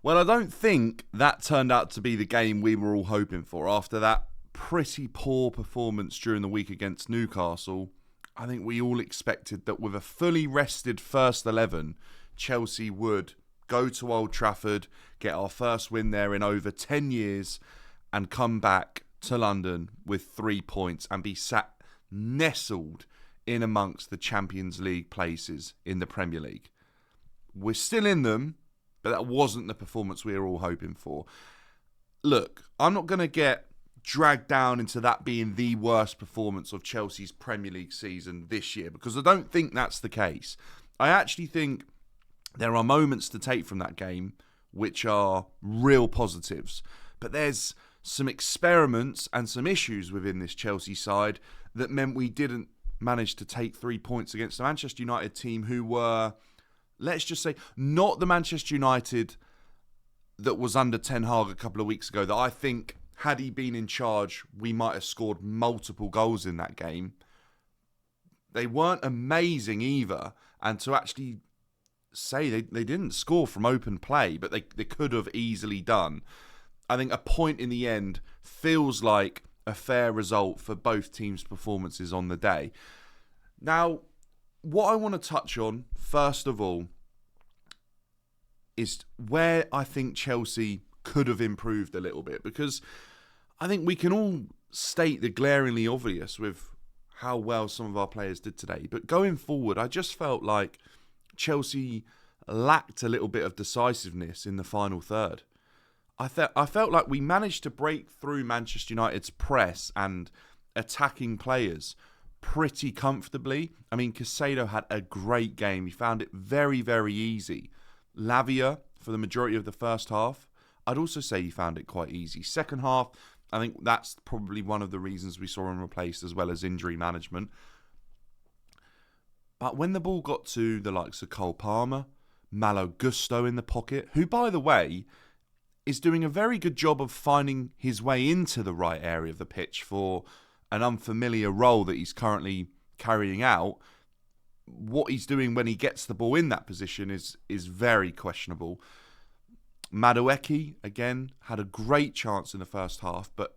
Well, I don't think that turned out to be the game we were all hoping for. After that pretty poor performance during the week against Newcastle, I think we all expected that with a fully rested first 11, Chelsea would go to Old Trafford, get our first win there in over 10 years, and come back to London with 3 points and be sat nestled in amongst the Champions League places in the Premier League. We're still in them, but that wasn't the performance we were all hoping for. Look, I'm not going to get dragged down into that being the worst performance of Chelsea's Premier League season this year, because I don't think that's the case. I actually think there are moments to take from that game which are real positives, but there's some experiments and some issues within this Chelsea side that meant we didn't manage to take 3 points against the Manchester United team, who were, let's just say, not the Manchester United that was under Ten Hag a couple of weeks ago, that I think, had he been in charge, we might have scored multiple goals in that game. They weren't amazing either, and to actually say they didn't score from open play, but they could have easily done. I think a point in the end feels like a fair result for both teams' performances on the day. Now, what I want to touch on, first of all, is where I think Chelsea could have improved a little bit, because I think we can all state the glaringly obvious with how well some of our players did today. But going forward, I just felt like Chelsea lacked a little bit of decisiveness in the final third. I felt like we managed to break through Manchester United's press and attacking players pretty comfortably. I mean, Caicedo had a great game. He found it very, very easy. Lavia, for the majority of the first half, I'd also say he found it quite easy. Second half, I think that's probably one of the reasons we saw him replaced, as well as injury management. But when the ball got to the likes of Cole Palmer, Malo Gusto in the pocket, who, by the way, is doing a very good job of finding his way into the right area of the pitch for an unfamiliar role that he's currently carrying out. What he's doing when he gets the ball in that position is very questionable. Madueke, again, had a great chance in the first half, but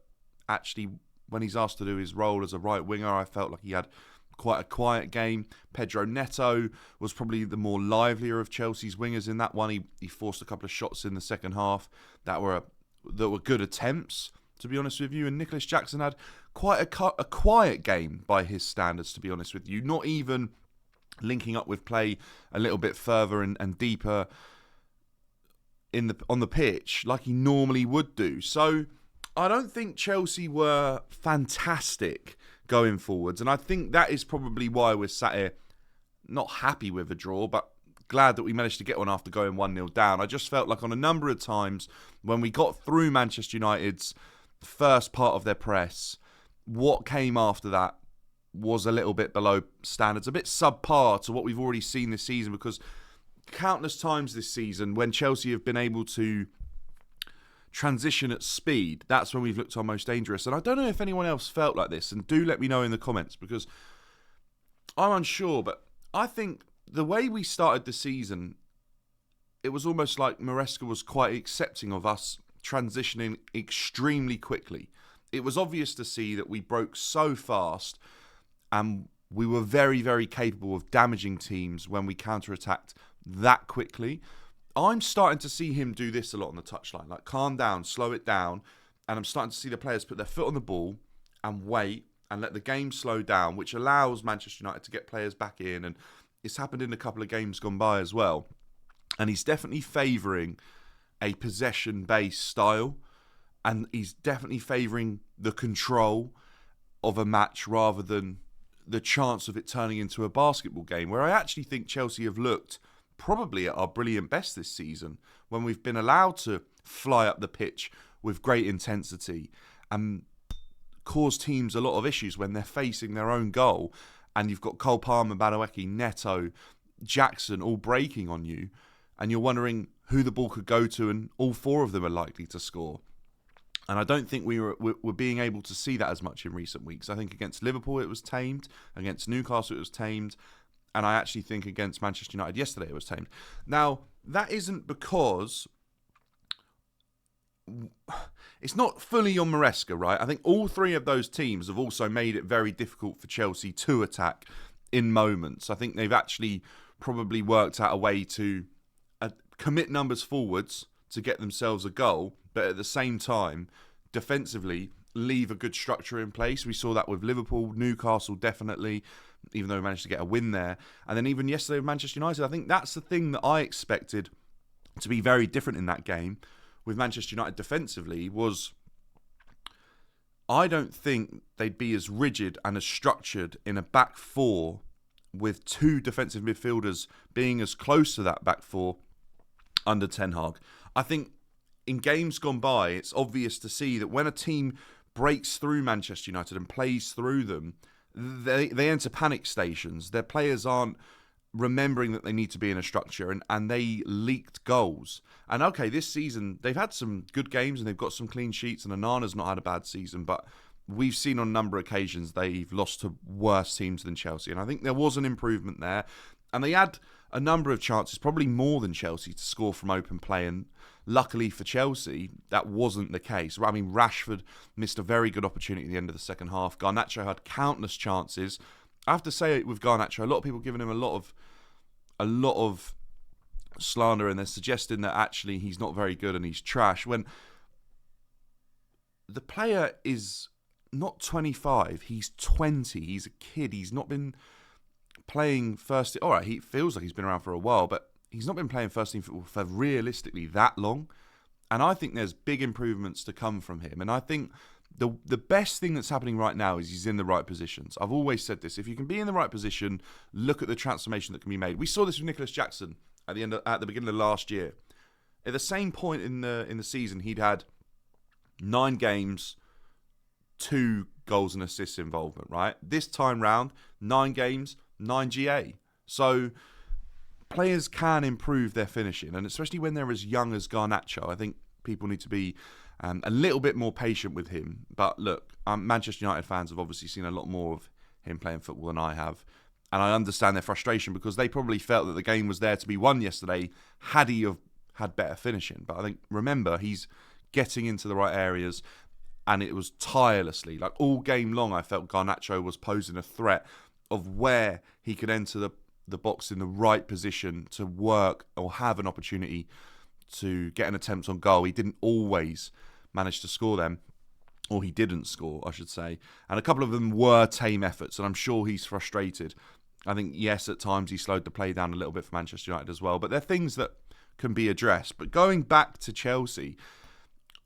actually when he's asked to do his role as a right winger, I felt like he had quite a quiet game. Pedro Neto was probably the more livelier of Chelsea's wingers in that one. He forced a couple of shots in the second half that were good attempts, to be honest with you. And Nicholas Jackson had quite a quiet game by his standards, to be honest with you. Not even linking up with play a little bit further and deeper on the pitch like he normally would do. So I don't think Chelsea were fantastic going forwards, and I think that is probably why we're sat here not happy with a draw, but glad that we managed to get one after going 1-0 down. I just felt like on a number of times when we got through Manchester United's first part of their press, what came after that was a little bit below standards, a bit subpar to what we've already seen this season, because countless times this season when Chelsea have been able to transition at speed, that's when we've looked our most dangerous. And I don't know if anyone else felt like this, and do let me know in the comments, because I'm unsure, but I think the way we started the season, it was almost like Maresca was quite accepting of us transitioning extremely quickly. It was obvious to see that we broke so fast, and we were very, very capable of damaging teams when we counter-attacked that quickly. I'm starting to see him do this a lot on the touchline, like calm down, slow it down, and I'm starting to see the players put their foot on the ball and wait and let the game slow down, which allows Manchester United to get players back in, and it's happened in a couple of games gone by as well. And he's definitely favouring a possession-based style, and he's definitely favouring the control of a match rather than the chance of it turning into a basketball game, where I actually think Chelsea have looked probably at our brilliant best this season, when we've been allowed to fly up the pitch with great intensity and cause teams a lot of issues when they're facing their own goal, and you've got Cole Palmer, Madueke, Neto, Jackson all breaking on you, and you're wondering who the ball could go to, and all four of them are likely to score. And I don't think we're being able to see that as much in recent weeks. I think against Liverpool it was tamed, against Newcastle it was tamed, and I actually think against Manchester United yesterday it was tamed. Now, that isn't because it's not fully on Maresca, right? I think all three of those teams have also made it very difficult for Chelsea to attack in moments. I think they've actually probably worked out a way to commit numbers forwards to get themselves a goal, but at the same time, defensively, leave a good structure in place. We saw that with Liverpool, Newcastle definitely, even though we managed to get a win there. And then even yesterday with Manchester United, I think that's the thing that I expected to be very different in that game with Manchester United defensively was I don't think they'd be as rigid and as structured in a back four with two defensive midfielders being as close to that back four under Ten Hag. I think in games gone by, it's obvious to see that when a team breaks through Manchester United and plays through them, they enter panic stations. Their players aren't remembering that they need to be in a structure, and they leaked goals. And okay, this season, they've had some good games and they've got some clean sheets, and Onana's not had a bad season, but we've seen on a number of occasions they've lost to worse teams than Chelsea. And I think there was an improvement there. And they had a number of chances, probably more than Chelsea, to score from open play. And luckily for Chelsea, that wasn't the case. I mean, Rashford missed a very good opportunity at the end of the second half. Garnacho had countless chances. I have to say with Garnacho, a lot of people giving him a lot of slander, and they're suggesting that actually he's not very good and he's trash, when the player is not 25, he's 20, he's a kid, he's not been playing first team. All right, he feels like he's been around for a while, but he's not been playing first team football for realistically that long, and I think there's big improvements to come from him. And I think the best thing that's happening right now is he's in the right positions. I've always said this: if you can be in the right position, look at the transformation that can be made. We saw this with Nicholas Jackson at the beginning of last year. At the same point in the season, he'd had 9 games, 2 goals and assists involvement, right? This time round, 9 games, 9 GA. So players can improve their finishing, and especially when they're as young as Garnacho, I think people need to be a little bit more patient with him. But look, Manchester United fans have obviously seen a lot more of him playing football than I have, and I understand their frustration because they probably felt that the game was there to be won yesterday had he have had better finishing. But I think, remember, he's getting into the right areas, and it was tirelessly, like all game long, I felt Garnacho was posing a threat of where he could enter the box in the right position to work or have an opportunity to get an attempt on goal. He didn't always manage to score them, or he didn't score, I should say. And a couple of them were tame efforts, and I'm sure he's frustrated. I think, yes, at times he slowed the play down a little bit for Manchester United as well, but they're things that can be addressed. But going back to Chelsea,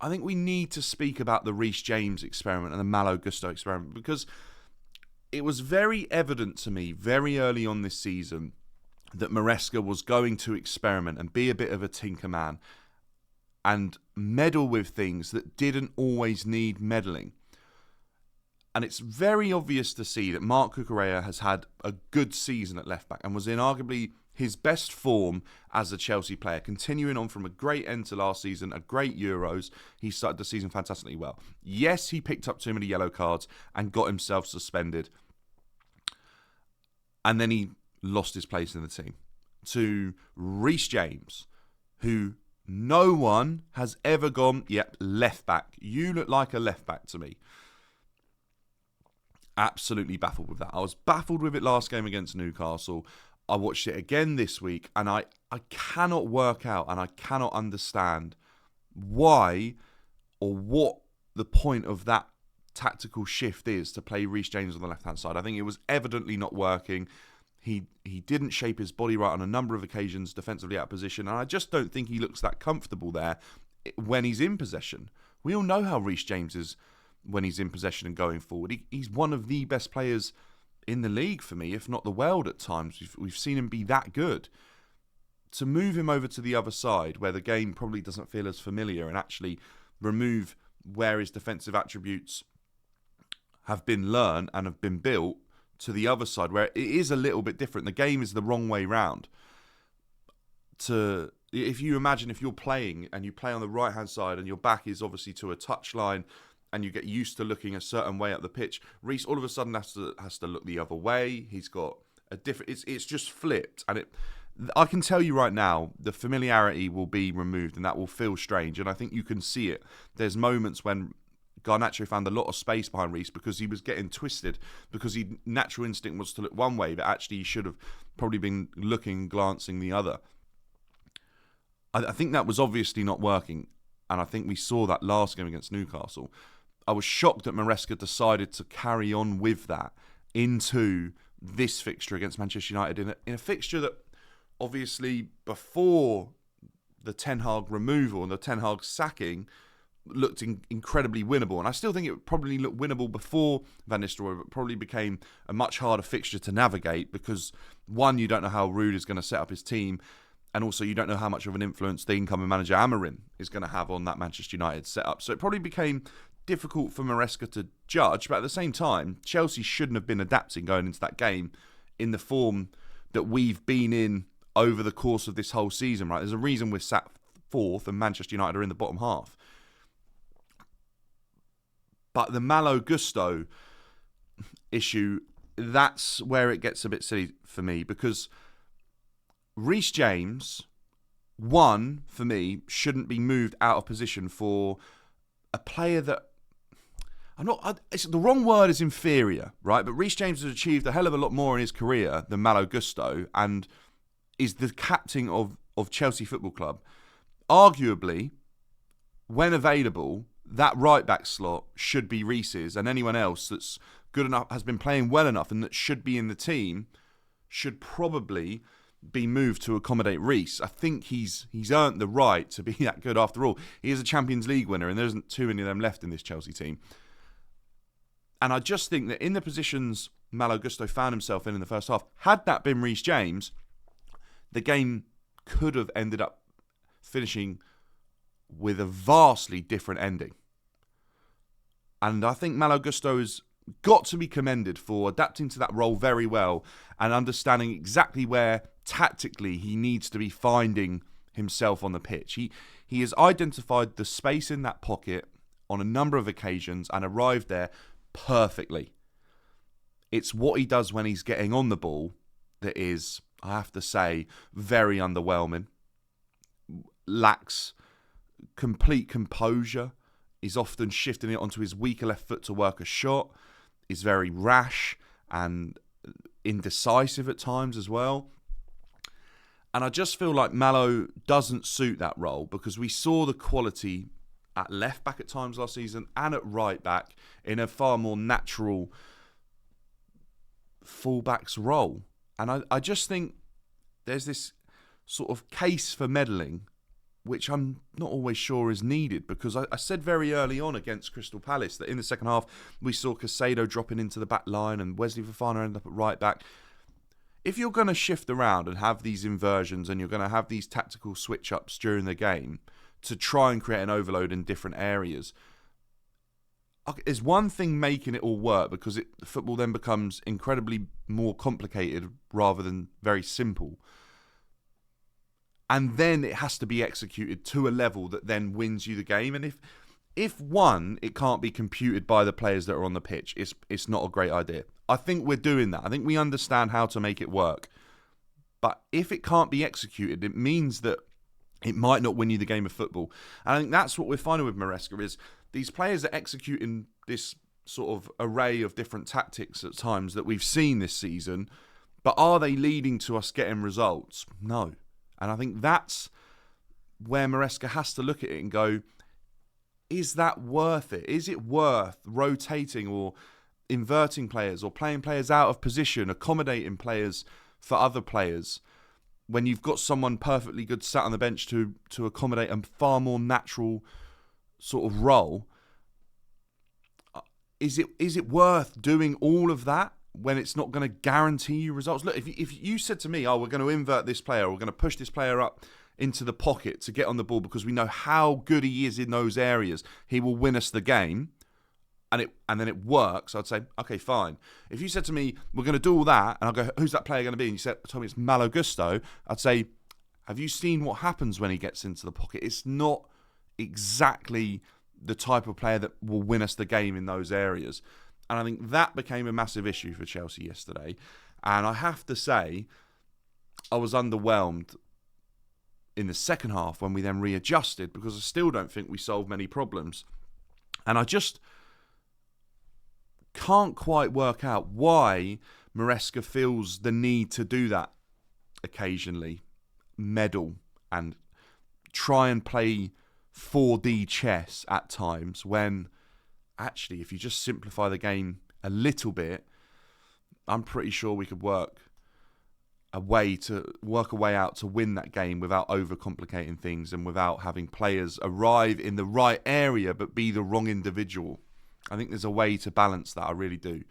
I think we need to speak about the Reece James experiment and the Malo Gusto experiment, because it was very evident to me very early on this season that Maresca was going to experiment and be a bit of a tinker man and meddle with things that didn't always need meddling. And it's very obvious to see that Marc Cucurella has had a good season at left back and was in arguably his best form as a Chelsea player, continuing on from a great end to last season, a great Euros. He started the season fantastically well. Yes, he picked up too many yellow cards and got himself suspended. And then he lost his place in the team to Reece James, who no one has ever gone, yep, left back. You look like a left back to me. Absolutely baffled with that. I was baffled with it last game against Newcastle. I watched it again this week, and I cannot work out and I cannot understand why or what the point of that tactical shift is to play Reece James on the left-hand side. I think it was evidently not working. He didn't shape his body right on a number of occasions defensively out of position, and I just don't think he looks that comfortable there when he's in possession. We all know how Reece James is when he's in possession and going forward. He's one of the best players in the league for me, if not the world at times. We've seen him be that good. To move him over to the other side, where the game probably doesn't feel as familiar, and actually remove where his defensive attributes have been learned and have been built, to the other side, where it is a little bit different. The game is the wrong way round. If you imagine if you're playing and you play on the right-hand side and your back is obviously to a touchline and you get used to looking a certain way up the pitch, Reece all of a sudden has to look the other way. He's got a different... It's just flipped, and I can tell you right now, the familiarity will be removed and that will feel strange. And I think you can see it. There's moments when Garnacho found a lot of space behind Reece because he was getting twisted, because his natural instinct was to look one way, but actually he should have probably been looking, glancing the other. I think that was obviously not working. And I think we saw that last game against Newcastle. I was shocked that Maresca decided to carry on with that into this fixture against Manchester United in a fixture that obviously before the Ten Hag removal and the Ten Hag sacking looked incredibly winnable. And I still think it probably looked winnable before Van Nistelrooy, but probably became a much harder fixture to navigate because, one, you don't know how Ruud is going to set up his team, and also you don't know how much of an influence the incoming manager Amorim is going to have on that Manchester United setup. So it probably became difficult for Maresca to judge, but at the same time, Chelsea shouldn't have been adapting going into that game in the form that we've been in over the course of this whole season, right? There's a reason we're sat fourth and Manchester United are in the bottom half. But the Malo Gusto issue, that's where it gets a bit silly for me, because Reece James, one, for me, shouldn't be moved out of position for a player that it's the wrong word is inferior, right? But Reece James has achieved a hell of a lot more in his career than Malo Gusto and is the captain of Chelsea Football Club. Arguably, when available, that right-back slot should be Reece's, and anyone else that's good enough, has been playing well enough and that should be in the team should probably be moved to accommodate Reece. I think he's earned the right to be that good after all. He is a Champions League winner and there isn't too many of them left in this Chelsea team. And I just think that in the positions Malo Gusto found himself in the first half, had that been Reece James, the game could have ended up finishing with a vastly different ending. And I think Malo Gusto has got to be commended for adapting to that role very well and understanding exactly where tactically he needs to be finding himself on the pitch. He has identified the space in that pocket on a number of occasions and arrived there perfectly. It's what he does when he's getting on the ball that is, I have to say, very underwhelming. Lacks complete composure. Is often shifting it onto his weaker left foot to work a shot. Is very rash and indecisive at times as well. And I just feel like Malo doesn't suit that role because we saw the quality at left back at times last season and at right back in a far more natural fullback's role. And I just think there's this sort of case for meddling which I'm not always sure is needed, because I said very early on against Crystal Palace that in the second half we saw Caicedo dropping into the back line and Wesley Fofana ended up at right back. If you're going to shift around and have these inversions and you're going to have these tactical switch-ups during the game to try and create an overload in different areas, there's one thing making it all work, because football then becomes incredibly more complicated rather than very simple. And then it has to be executed to a level that then wins you the game. And if one, it can't be computed by the players that are on the pitch, it's not a great idea. I think we're doing that. I think we understand how to make it work. But if it can't be executed, it means that it might not win you the game of football. And I think that's what we're finding with Maresca, is these players are executing this sort of array of different tactics at times that we've seen this season. But are they leading to us getting results? No. And I think that's where Maresca has to look at it and go, is that worth it? Is it worth rotating or inverting players or playing players out of position, accommodating players for other players when you've got someone perfectly good sat on the bench to accommodate a far more natural sort of role? Is it worth doing all of that when it's not going to guarantee you results? Look, if you said to me, oh, we're going to invert this player, or we're going to push this player up into the pocket to get on the ball because we know how good he is in those areas, he will win us the game, and then it works, I'd say, okay, fine. If you said to me, we're going to do all that, and I'll go, who's that player going to be? And you told me it's Malo Gusto, I'd say, have you seen what happens when he gets into the pocket? It's not exactly the type of player that will win us the game in those areas. And I think that became a massive issue for Chelsea yesterday. And I have to say, I was underwhelmed in the second half when we then readjusted, because I still don't think we solved many problems. And I just can't quite work out why Maresca feels the need to do that occasionally. Meddle and try and play 4D chess at times, when actually, if you just simplify the game a little bit, I'm pretty sure we could work a way out to win that game without overcomplicating things and without having players arrive in the right area but be the wrong individual. I think there's a way to balance that. I really do.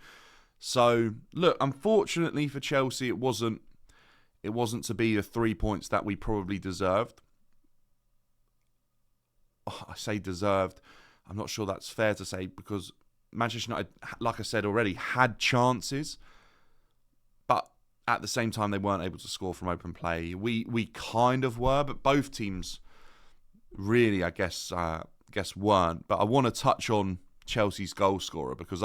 So, look, unfortunately for Chelsea, it wasn't to be the 3 points that we probably deserved. Oh, I say deserved. I'm not sure that's fair to say, because Manchester United, like I said already, had chances, but at the same time they weren't able to score from open play. We kind of were, but both teams really, I guess weren't. But I want to touch on Chelsea's goal scorer, because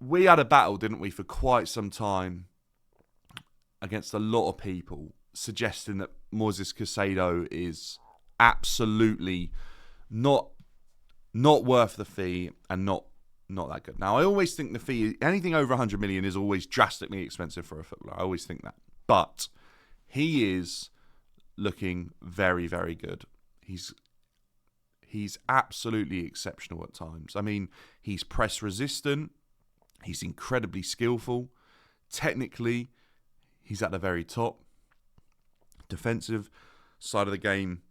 we had a battle, didn't we, for quite some time against a lot of people, suggesting that Moises Caicedo is absolutely not worth the fee and not that good. Now, I always think the fee, anything over 100 million, is always drastically expensive for a footballer. I always think that. But he is looking very, very good. He's absolutely exceptional at times. I mean, he's press resistant. He's incredibly skillful. Technically, he's at the very top. Defensive side of the game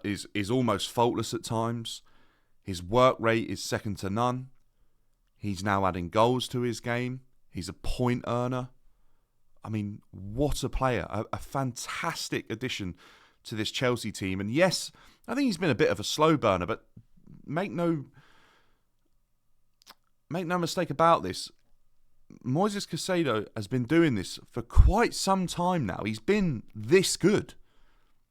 is almost faultless at times. His work rate is second to none. He's now adding goals to his game. He's a point earner. I mean, what a player. A fantastic addition to this Chelsea team. And yes, I think he's been a bit of a slow burner, but make no mistake about this. Moises Caicedo has been doing this for quite some time now. He's been this good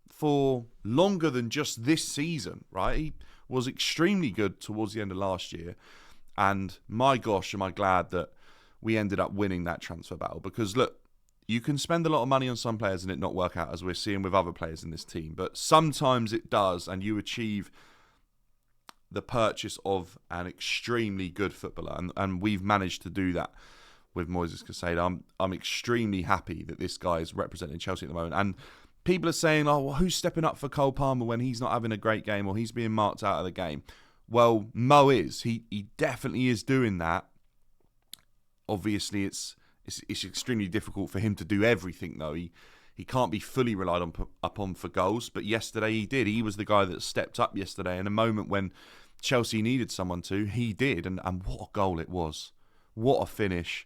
for longer than just this season, right? He was extremely good towards the end of last year. And my gosh, am I glad that we ended up winning that transfer battle. Because look, you can spend a lot of money on some players and it not work out, as we're seeing with other players in this team. But sometimes it does, and you achieve the purchase of an extremely good footballer. And we've managed to do that with Moises Caicedo. I'm extremely happy that this guy is representing Chelsea at the moment. And people are saying, oh, well, who's stepping up for Cole Palmer when he's not having a great game or he's being marked out of the game? Well, Mo is. He definitely is doing that. Obviously, it's extremely difficult for him to do everything, though. He can't be fully relied upon for goals. But yesterday he did. He was the guy that stepped up yesterday. In a moment when Chelsea needed someone to, he did. And what a goal it was. What a finish.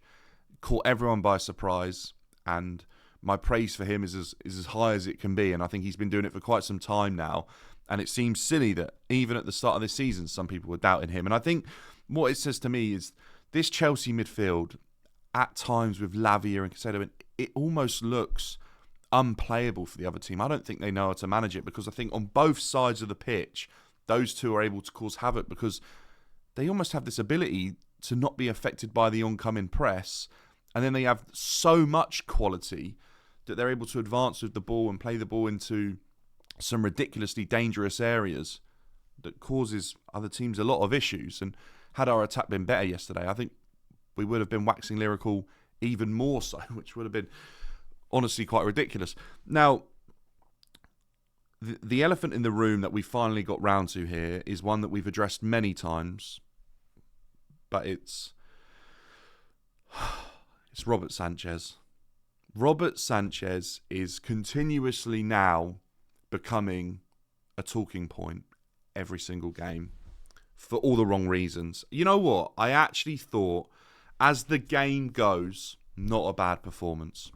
Caught everyone by surprise. And my praise for him is as high as it can be. And I think he's been doing it for quite some time now. And it seems silly that even at the start of this season, some people were doubting him. And I think what it says to me is this Chelsea midfield, at times with Lavia and Caicedo, it almost looks unplayable for the other team. I don't think they know how to manage it, because I think on both sides of the pitch, those two are able to cause havoc, because they almost have this ability to not be affected by the oncoming press. And then they have so much quality that they're able to advance with the ball and play the ball into some ridiculously dangerous areas that causes other teams a lot of issues. And had our attack been better yesterday, I think we would have been waxing lyrical even more so, which would have been honestly quite ridiculous. Now, the elephant in the room that we finally got round to here is one that we've addressed many times, but it's Robert Sanchez. Robert Sanchez is continuously now becoming a talking point every single game for all the wrong reasons. You know what? I actually thought, as the game goes, not a bad performance.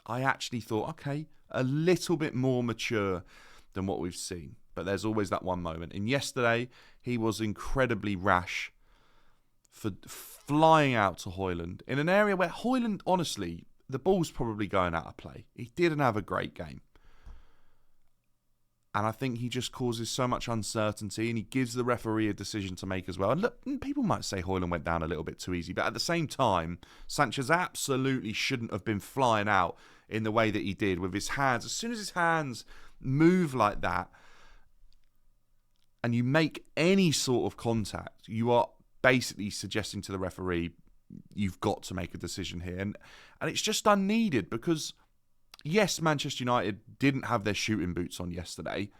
I actually thought, okay, a little bit more mature than what we've seen. But there's always that one moment. And yesterday, he was incredibly rash for flying out to Højlund in an area where Højlund, honestly, the ball's probably going out of play. He didn't have a great game. And I think he just causes so much uncertainty, and he gives the referee a decision to make as well. And look, people might say Højlund went down a little bit too easy, but at the same time, Sanchez absolutely shouldn't have been flying out in the way that he did with his hands. As soon as his hands move like that, and you make any sort of contact, you are basically suggesting to the referee, you've got to make a decision here. And it's just unneeded because, yes, Manchester United didn't have their shooting boots on yesterday,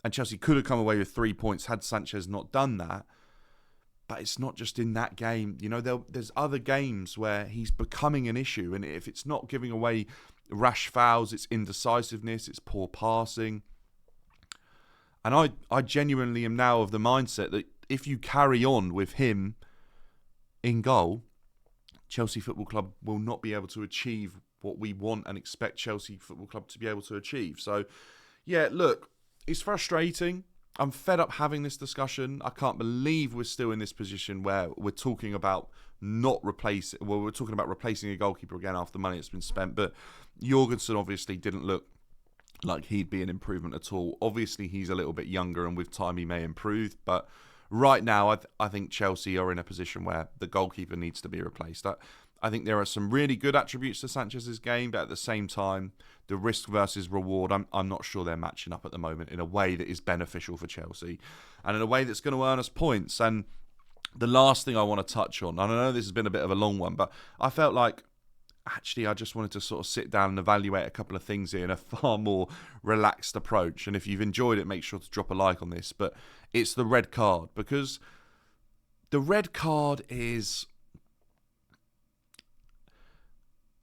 and Chelsea could have come away with 3 points had Sanchez not done that. But it's not just in that game. You know, there's other games where he's becoming an issue, and if it's not giving away rash fouls, it's indecisiveness, it's poor passing. And I genuinely am now of the mindset that if you carry on with him in goal, Chelsea Football Club will not be able to achieve what we want and expect Chelsea Football Club to be able to achieve. So, yeah, look, it's frustrating. I'm fed up having this discussion. I can't believe we're still in this position where we're talking about we're talking about replacing a goalkeeper again after the money that's been spent. But Jorgensen obviously didn't look like he'd be an improvement at all. Obviously, he's a little bit younger, and with time he may improve. But right now, I think Chelsea are in a position where the goalkeeper needs to be replaced. I think there are some really good attributes to Sanchez's game, but at the same time, the risk versus reward, I'm not sure they're matching up at the moment in a way that is beneficial for Chelsea and in a way that's going to earn us points. And the last thing I want to touch on, and I know this has been a bit of a long one, but I felt like actually I just wanted to sort of sit down and evaluate a couple of things here in a far more relaxed approach. And if you've enjoyed it, make sure to drop a like on this. But it's the red card, because the red card is...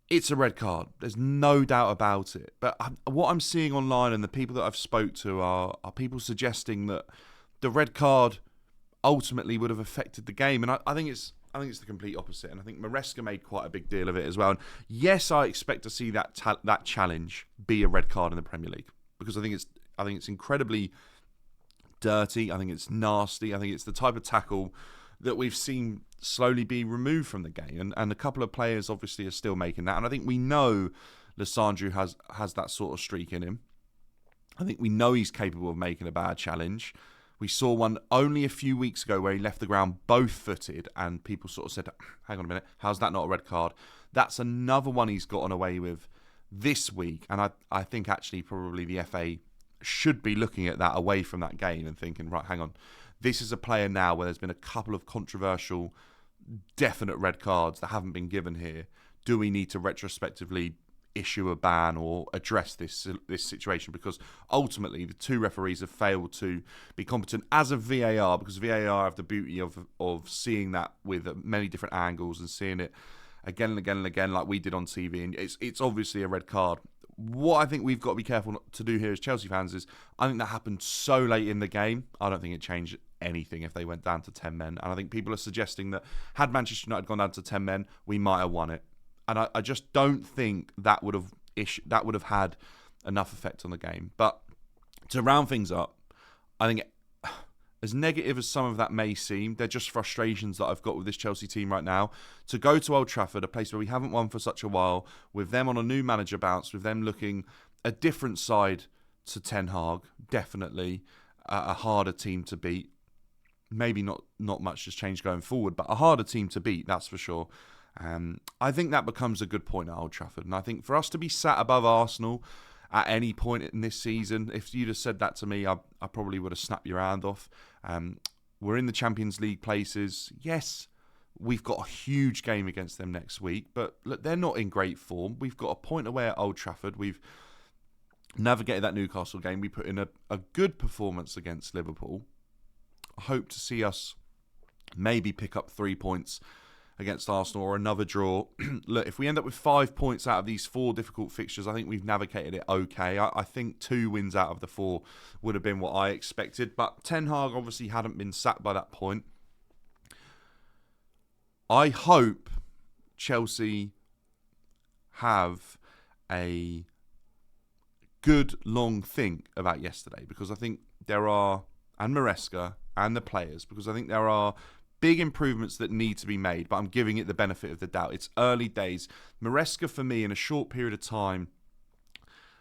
it's a red card. There's no doubt about it. But what I'm seeing online and the people that I've spoke to are people suggesting that the red card ultimately would have affected the game. And I think it's the complete opposite. And I think Maresca made quite a big deal of it as well. And yes, I expect to see that challenge be a red card in the Premier League, because I think it's incredibly dirty. I think it's nasty. I think it's the type of tackle that we've seen slowly be removed from the game. And a couple of players obviously are still making that. And I think we know Lissandro has that sort of streak in him. I think we know he's capable of making a bad challenge. We saw one only a few weeks ago where he left the ground both-footed, and people sort of said, hang on a minute, how's that not a red card? That's another one he's gotten away with this week. And I think actually probably the FA should be looking at that away from that game and thinking, right, hang on, this is a player now where there's been a couple of controversial, definite red cards that haven't been given here. Do we need to retrospectively issue a ban or address this situation? Because ultimately the two referees have failed to be competent as a VAR, because VAR have the beauty of seeing that with many different angles and seeing it again and again and again like we did on TV. And it's obviously a red card. What I think we've got to be careful not to do here as Chelsea fans is, I think that happened so late in the game. I don't think it changed anything if they went down to 10 men. And I think people are suggesting that had Manchester United gone down to 10 men, we might have won it. And I just don't think that would have had enough effect on the game. But to round things up, I think as negative as some of that may seem, they're just frustrations that I've got with this Chelsea team right now. To go to Old Trafford, a place where we haven't won for such a while, with them on a new manager bounce, with them looking a different side to Ten Hag, definitely a harder team to beat. Maybe not much has changed going forward, but a harder team to beat, that's for sure. I think that becomes a good point at Old Trafford. And I think for us to be sat above Arsenal at any point in this season, if you'd have said that to me, I probably would have snapped your hand off. We're in the Champions League places. Yes, we've got a huge game against them next week, but look, they're not in great form. We've got a point away at Old Trafford. We've navigated that Newcastle game. We put in a good performance against Liverpool. I hope to see us maybe pick up 3 points against Arsenal or another draw. Look, if we end up with 5 points out of these 4 difficult fixtures, I think we've navigated it okay. I think 2 wins out of the 4 would have been what I expected. But Ten Hag obviously hadn't been sacked by that point. I hope Chelsea have a good long think about yesterday, because I think there are, and Maresca and the players, because I think there are big improvements that need to be made, but I'm giving it the benefit of the doubt. It's early days. Maresca, for me, in a short period of time,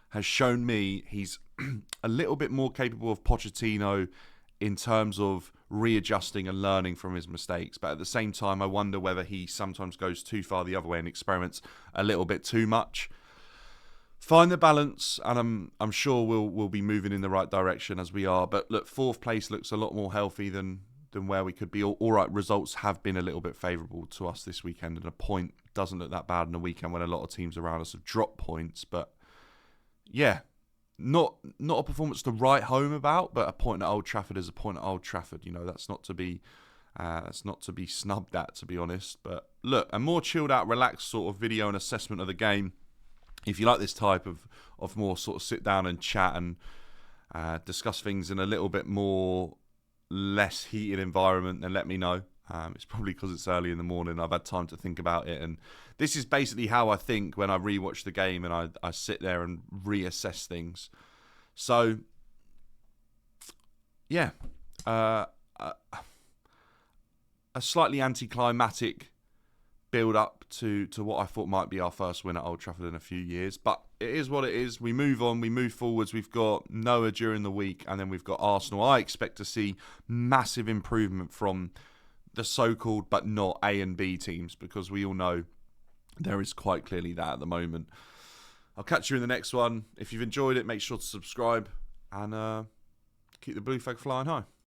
has shown me he's a little bit more capable of Pochettino in terms of readjusting and learning from his mistakes. But at the same time, I wonder whether he sometimes goes too far the other way and experiments a little bit too much. Find the balance, and I'm sure we'll be moving in the right direction as we are. But look, 4th place looks a lot more healthy than where we could be. All right, results have been a little bit favourable to us this weekend, and a point doesn't look that bad in a weekend when a lot of teams around us have dropped points. But yeah, not a performance to write home about, but a point at Old Trafford is a point at Old Trafford. You know, that's not to be snubbed at, to be honest. But look, a more chilled out, relaxed sort of video and assessment of the game. If you like this type of more sort of sit down and chat and discuss things in a little bit more less heated environment, then let me know. It's probably because it's early in the morning. I've had time to think about it, and this is basically how I think when I rewatch the game and I sit there and reassess things. So, yeah, a slightly anticlimactic build up to what I thought might be our first win at Old Trafford in a few years, but it is what it is. We move on, we move forwards. We've got Noah during the week, and then we've got Arsenal. I expect to see massive improvement from the so-called but not A and B teams, because we all know there is quite clearly that at the moment. I'll catch you in the next one. If you've enjoyed it, make sure to subscribe and keep the blue flag flying high.